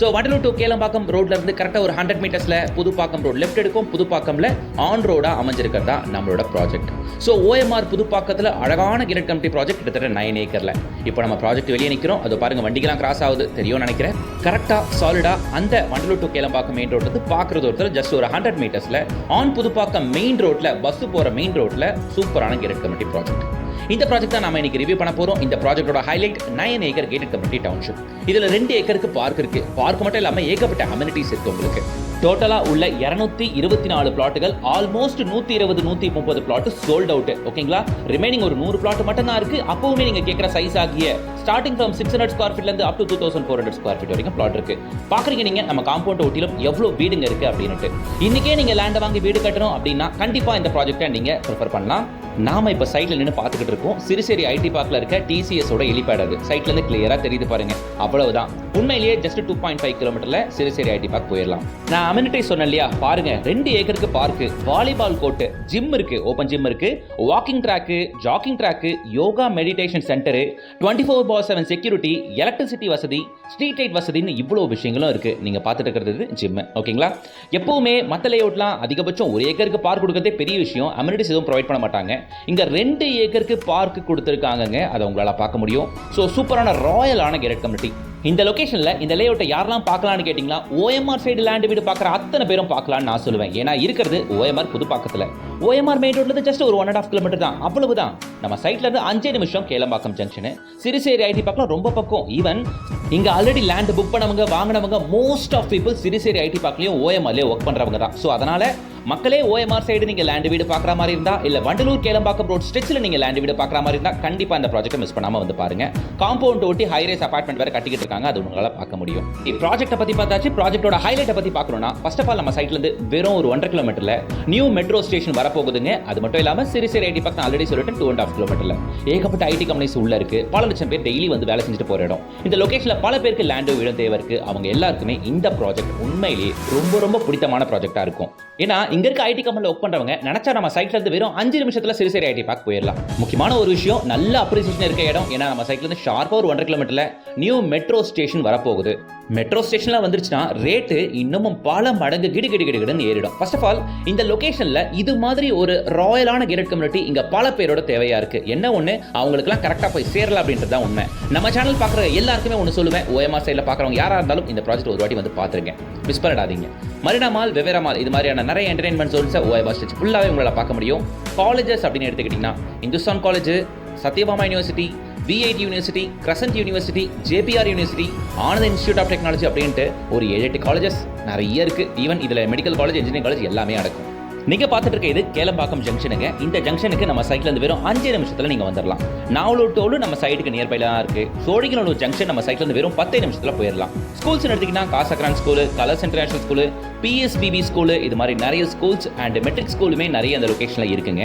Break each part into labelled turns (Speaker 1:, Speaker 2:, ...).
Speaker 1: So Vandalur to Kelambakkam ரோட்ல இருந்து கரெக்டாக ஒரு 100 மீட்டர்ஸ்ல புதுப்பாக்கம் ரோடு லெஃப்ட் எடுக்கும். புதுப்பாக்கம்ல ஆன் ரோடா அமைஞ்சிருக்கிறதா நம்மளோட ப்ராஜெக்ட். ஸோ ஓஎம்ஆர் புதுப்பாக்கத்தில் அழகான கிரேட் கமிட்டி ப்ராஜெக்ட் கிட்டத்தட்ட 9 ஏக்கர்ல. இப்போ நம்ம ப்ராஜெக்ட் வெளியே நிற்கிறோம். அது பாருங்க வண்டிகளாம் கிராஸ் ஆகுது தெரியும் நினைக்கிறேன். கரெக்டாக சாலிடா அந்த Vandalur to Kelambakkam main road வந்து பார்க்குறது ஒருத்தர் ஜஸ்ட் ஒரு 100 மீட்டர்ஸ்ல ஆன் புதுப்பாக்கம் மெயின் ரோட்ல பஸ் போகிற மெயின் ரோட்ல சூப்பரான கிரேட் கமிட்டி ப்ராஜெக்ட். இந்த ப்ராஜெக்ட் தான் நாம இன்னைக்கு ரிவ்யூ பண்ண போறோம். இந்த ப்ராஜெக்ட்டோட highlight 9 acre gated community township. இதுல 2 ஏக்கருக்கு பார்க் இருக்கு. பார்க் மட்டும் இல்லாம ஏகப்பட்ட அமெனிட்டிஸ் இருக்கு உங்களுக்கு. டோட்டலா உள்ள 224 பிளாட்டுகள் ஆல்மோஸ்ட் 120-130 பிளாட் சோல்ட் அவுட். ஓகேங்களா? ரிமைனிங் ஒரு 100 பிளாட் மட்டும் தான் இருக்கு. அப்பவுமே நீங்க கேட்கிற சைஸ் ஆகிய ஸ்டார்டிங் ஃப்ரம் 600 ஸ்கொயர் ஃபீட்ல இருந்து அப் டு 2400 ஸ்கொயர் ஃபீட் வரைக்கும் பிளாட் இருக்கு. பாக்குறீங்க நீங்க நம்ம காம்பவுண்ட் ஒட்டிலும் எவ்வளவு வீடுங்க இருக்கு அப்படின்னுட்டு. இன்னைக்கே நீங்க லேண்ட் வாங்கி வீடு கட்டணும் அப்படின்னா கண்டிப்பா இந்த ப்ராஜெக்ட்டை நீங்க ப்ரிஃபர் பண்ணலாம். நாம இப்ப சைட்ல நின்று பார்த்துக்கிட்டு இருக்கோம். சிறுசேரி ஐடி பார்க்ல இருக்க டிசிஎஸோட எலிபேட். அது சைட்ல இருந்து கிளியரா தெரியுது பாருங்க. அவ்வளவுதான். உண்மையிலேயே ஜஸ்ட் 2.5 கிலோமீட்டர்ல சிறுசேரி ஐடி பார்க் போயிடலாம். நான் அமெனிட்டிஸ் சொன்னேன் இல்லையா, பாருங்க 2 ஏக்கருக்கு பார்க், வாலிபால் கோர்ட், ஜிம் இருக்கு, ஓபன் ஜிம் இருக்கு, walking track, jogging track, yoga meditation centre, 24/7 security, electricity வசதி, ஸ்ட்ரீட் லைட் வசதின்னு இவ்வளவு விஷயங்களும் இருக்கு. நீங்க பார்த்துட்டு இருக்கிறது ஜிம். ஓகேங்களா? எப்பவுமே மற்ற லேஅவுட்லாம் அதிகபட்சம் 1 ஏக்கருக்கு பார்க் கொடுக்கறதே பெரிய விஷயம். அமெனிட்டிஸ் எதுவும் ப்ரொவைட் பண்ண மாட்டாங்க. இங்க 2 ஏக்கருக்கு பார்க் கொடுத்திருக்காங்க. அதை உங்களால பார்க்க முடியும். சோ சூப்பரான ராயலான கேட்டட் கம்யூனிட்டி. இந்த லொகேஷன்ல இந்த லேஅவுட்டை யாரெல்லாம் பார்க்கலாம்னு கேட்டீங்கன்னா ஓஎம்ஆர் சைடு லேண்ட் வீடு பார்க்குற அத்தனை பேரும் பார்க்கலாம்னு நான் சொல்லுவேன். ஏன்னா இருக்கிறது ஓஎம்ஆர் புதுப்பாக்கத்தில். ஓஎம்ஆர் மெயின் ரோட்ல ஜஸ்ட் ஒரு 1.5 கிலோமீட்டர் தான். அவ்வளவுதான். நம்ம சைட்ல இருந்து 5 நிமிஷம் கேளம்பாக்கம் ஜங்ஷன். சிறுசேரி ஐடி பார்க்கலாம் ரொம்ப பக்கம். ஈவன் இங்க ஆல்ரெடி லேண்ட் புக் பண்ணவங்க வாங்கினவங்க most of people Siruseri IT பார்க்கலையும் ஓஎம்ஆர்லேயே ஒர்க் பண்றவங்க தான். ஸோ அதனால மக்களே ஓஎம்ஆர் சைடு நீங்க லேண்ட் வீடு பார்க்குற மாதிரி இருந்தா இல்ல வண்டலூர் கேளம்பாக்கம் ரோட் ஸ்ட்ரெச்சில் நீங்க லேண்ட் வீடு பார்க்குற மாதிரி இருந்தா கண்டிப்பா இந்த ப்ராஜெக்ட்டை மிஸ் பண்ணாம வந்து பாருங்க. காம்பவுண்ட் ஒட்டி ஹை ரைஸ் அபார்ட்மெண்ட் வேற கட்டிக்கிட்டு இருக்காங்க. அது உங்களால பார்க்க முடியும். இந்த ப்ராஜெக்ட்டை பத்தி பார்த்தாச்சு. ப்ராஜெக்ட்டோட ஹைலைட்டை பத்தி பார்க்கணும்னா ஃபர்ஸ்ட் ஆஃப் ஆல் நம்ம சைட்ல இருந்து வெறும் ஒரு 1.5 கிலோமீட்டர்ல நியூ மெட்ரோ ஸ்டேஷன் வரப்போகுதுங்க. அது மட்டும் இல்லாம சிறுசேரி ஐடி பார்க் ஆல்ரெடி சொல்லிட்டு 2.5 கிலோமீட்டர்ல ஏகப்பட்ட ஐடி கம்பெனிஸ் உள்ள இருக்கு. பல லட்சம் பேர் டெய்லி வந்து வேலை செஞ்சுட்டு போற இடம். இந்த லொகேஷன்ல பல பேருக்கு லேண்ட் வீடும் தேவை இருக்கு. அவங்க எல்லாருக்குமே இந்த ப்ராஜெக்ட் உண்மையிலேயே ரொம்ப ரொம்ப பிடித்தமான ப்ராஜெக்டா இருக்கும். ஏன்னா இங்க இருக்க ஐடி கம்பெனில ஒர்க் பண்றவங்க நினைச்சா நம்ம சைட்ல இருந்து வெறும் 5 நிமிஷத்துல சிறுசேரி ஐடி பார்க் போயிடலாம். முக்கியமான ஒரு விஷயம், நல்ல அப்ரிசியேஷன் இருக்க இடம். ஏன்னா நம்ம சைட்ல இருந்து ஷார்ப்பா ஒரு 1.5 கிலோமீட்டர்ல நியூ மெட்ரோ ஸ்டேஷன் வரப்போகுது. மெட்ரோ ஸ்டேஷன்ல வந்துருச்சுன்னா ரேட்டு இன்னமும் பல மடங்கு கிடுகிடுன்னு ஏறிடும். ஃபர்ஸ்ட் ஆஃப் ஆல் இந்த லொகேஷன்ல இது மாதிரி ஒரு ராயலான கேட்டட் கம்யூனிட்டி இங்க பல பேரோட தேவையா இருக்கு. என்ன ஒண்ணு, அவங்களுக்குலாம் கரெக்டா போய் சேரலாம் அப்படின்றது தான் உண்மை. நம்ம சேனல் பார்க்குற எல்லாருக்குமே ஒன்று சொல்லுவேன், ஓஎம்ஆர் சைடில் பார்க்குறவங்க யாரா இருந்தாலும் இந்த ப்ராஜெக்ட் ஒரு வாட்டி வந்து பார்த்துருங்க. மிஸ் பண்ணிடாதீங்க. மரினா மால், வெவேரா மால், இது மாதிரியான நிறைய என்டர்டைன்மெண்ட் ஜோன்ஸை ஓஎம்ஆர் ஸ்டேஜ் ஃபுல்லாகவே உங்களால் பார்க்க முடியும். காலேஜஸ் அப்படின்னு எடுத்துக்கிட்டிங்கன்னா Hindustan college, Sathyabama university, V8 university, Crescent university, JPR university, Anand institute of technology அப்படின்ட்டு ஒரு 7-8 காலேஜஸ் நிறைய இருக்கு. ஈவன் இதில் மெடிக்கல் காலேஜ், இன்ஜினியரிங் காலேஜ் எல்லாமே அடக்கும். நீங்க பார்த்துட்டு இருக்க இது கேளம்பாக்கம் ஜங்ஷனுங்க. இந்த ஜங்ஷனுக்கு நம்ம சைட்ல இருந்து வெறும் 5 நிமிஷத்துல நீங்க வந்துடலாம். நாவலூர் டோல் நம்ம சைடுக்கு நியர்பைல தான் இருக்கு. சோழிங்கநல்லூர் ஜங்ஷன் நம்ம சைட்ல இருந்து வெறும் 10 நிமிஷத்துல போயிடலாம். ஸ்கூல்ஸ் எடுத்தீங்கன்னா Casagrand school, Colours International school, PSBB school, இது மாதிரி நிறைய ஸ்கூல்ஸ் அண்ட் மெட்ரிக் ஸ்கூலுமே நிறைய அந்த லொகேஷன்ல இருக்குங்க.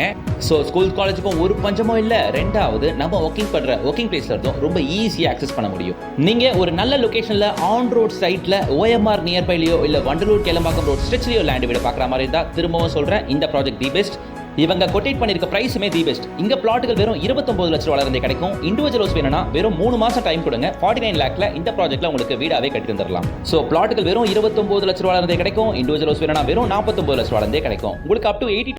Speaker 1: ஸோ ஸ்கூல் காலேஜுக்கும் ஒரு பஞ்சமும் இல்லை. ரெண்டாவது நம்ம ஒர்க்கிங் பிளேஸ்ல இருந்தும் ரொம்ப ஈஸியாக ஆக்சஸ் பண்ண முடியும். நீங்க ஒரு நல்ல லொகேஷன்ல ஆன் ரோட் சைட்ல OMR நியர்பைலையோ இல்ல வண்டலூர் கேளம்பாக்கம் ரோட் ஸ்ட்ரெச்லயோ லேண்ட் வீடு பார்க்குற மாதிரி இருந்தா திரும்பவும் சொல்றேன், இந்த ப்ராஜெக்ட் தி பெஸ்ட். இவங்க கொட்டேட் பண்ணிருக்க பிரைஸுமே தி பெஸ்ட். இங்க பிளாட்டுகள் வெறும் 29 லட்சம் ரூபாயில இருந்தே கிடைக்கும். இண்டிவிஜுவல் ஹவுஸ் வேணும்னா வெறும் 3 மாசம் டைம் கொடுங்க. 49 லேக்ல இந்த ப்ராஜெக்ட்ல உங்களுக்கு வீடாவே கட்டி தந்துடலாம். சோ பிளாட்டுகள் வெறும் 29 லட்சம் ரூபாயில இருந்தே கிடைக்கும். இண்டிவிஜுவல் ஹவுஸ் வேணும்னா வெறும் 49 லட்சம் ரூபாயில இருந்தே கிடைக்கும். உங்களுக்கு அப் டு 80